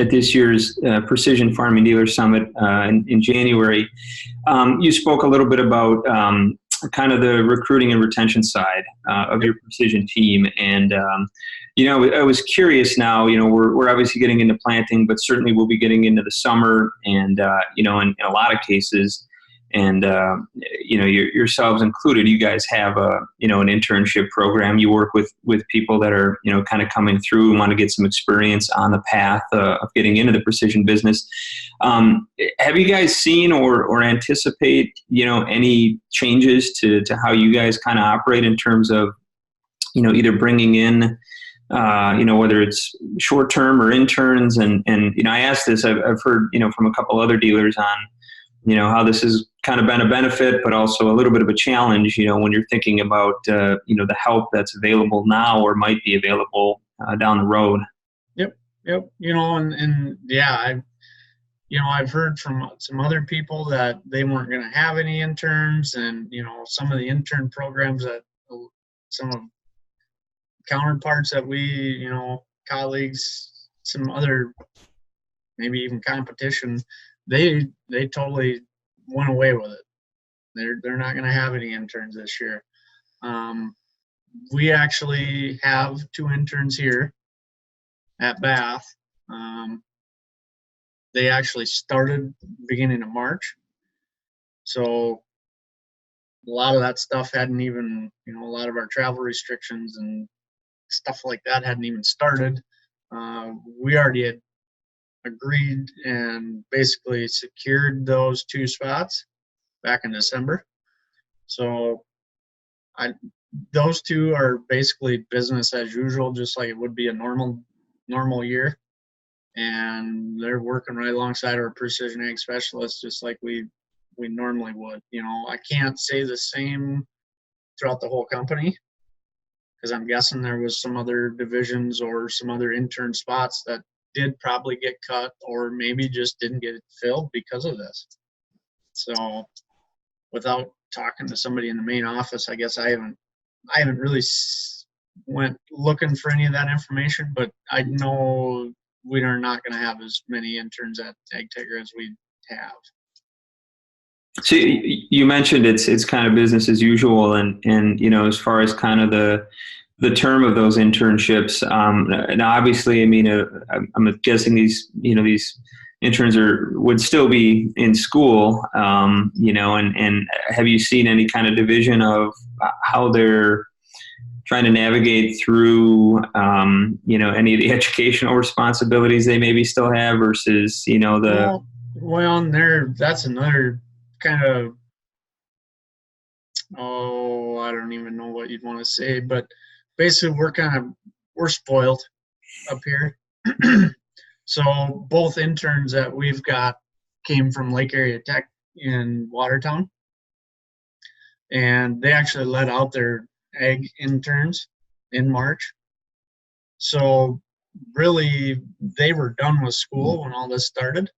at this year's Precision Farming Dealer Summit in January, you spoke a little bit about kind of the recruiting and retention side of your precision team. And, I was curious now, we're obviously getting into planting, but certainly we'll be getting into the summer and, in a lot of cases, and, yourselves included, you guys have an internship program. You work with people that are, kind of coming through and want to get some experience on the path of getting into the precision business. Have you guys seen or anticipate, any changes to how you guys kind of operate in terms of, either bringing in, whether it's short-term or interns? And I asked this, I've heard, from a couple other dealers on, how this has kind of been a benefit, but also a little bit of a challenge, when you're thinking about, the help that's available now or might be available down the road. Yep. And yeah, I've heard from some other people that they weren't going to have any interns, and, some of the intern programs that some of counterparts that we, colleagues, some other, maybe even competition, they totally went away with it. They're not going to have any interns this year. We actually have 2 interns here at Bath. They actually started beginning of March. So a lot of that stuff hadn't even, a lot of our travel restrictions and stuff like that hadn't even started. We already had agreed and basically secured those 2 spots back in December. So those 2 are basically business as usual, just like it would be a normal year. And they're working right alongside our precision ag specialists, just like we normally would. I can't say the same throughout the whole company, because I'm guessing there was some other divisions or some other intern spots that did probably get cut, or maybe just didn't get filled because of this. So without talking to somebody in the main office, I guess I haven't really went looking for any of that information, but I know we are not going to have as many interns at Agtegra as we have. So you mentioned it's kind of business as usual, and as far as kind of the term of those internships. Now, obviously, I mean, I'm guessing these interns would still be in school, and have you seen any kind of division of how they're trying to navigate through, any of the educational responsibilities they maybe still have versus, that's another kind of, I don't even know what you'd want to say, but basically we're spoiled up here. So both interns that we've got came from Lake Area Tech in Watertown, and they actually let out their ag interns in March. So really they were done with school when all this started,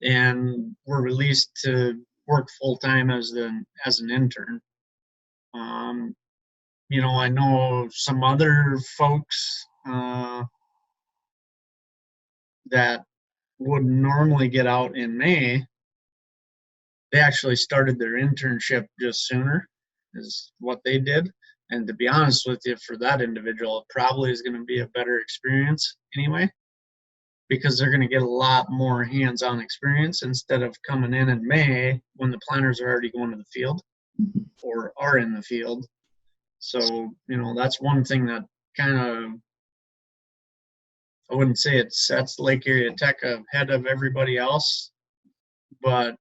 and were released to work full-time as an intern. I know some other folks that would normally get out in May, they actually started their internship just sooner, is what they did. And to be honest with you, for that individual, it probably is going to be a better experience anyway, because they're going to get a lot more hands-on experience instead of coming in May when the planters are already going to the field or are in the field. So, that's one thing that kind of, I wouldn't say it sets Lake Area Tech ahead of everybody else, but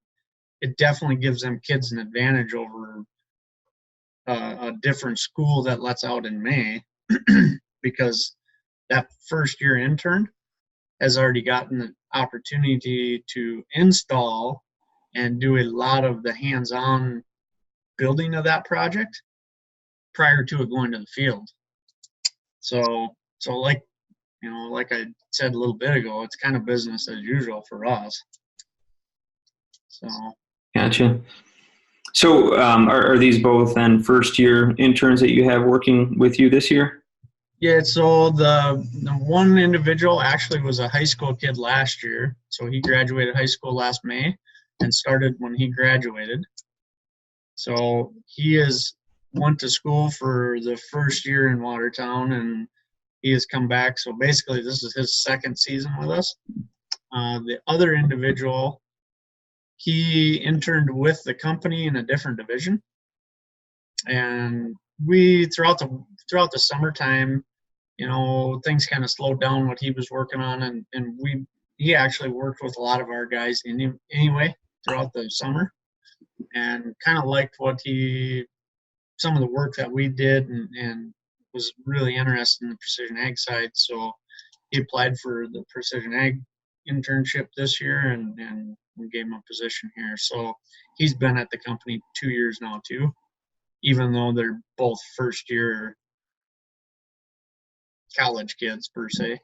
it definitely gives them kids an advantage over a different school that lets out in May, because that first year intern has already gotten the opportunity to install and do a lot of the hands-on building of that project prior to it going to the field. So like I said a little bit ago, it's kind of business as usual for us. So. Gotcha. So are these both then first year interns that you have working with you this year? Yeah, so the one individual actually was a high school kid last year. So he graduated high school last May and started when he graduated. So he has went to school for the first year in Watertown, and he has come back. So basically, this is his second season with us. The other individual, he interned with the company in a different division, and we throughout the summertime, things kind of slowed down what he was working on, and he actually worked with a lot of our guys anyway throughout the summer, and kind of liked some of the work that we did, and was really interested in the precision ag side. So he applied for the precision ag internship this year, and we gave him a position here. So he's been at the company 2 years now too, even though they're both first year college kids per se.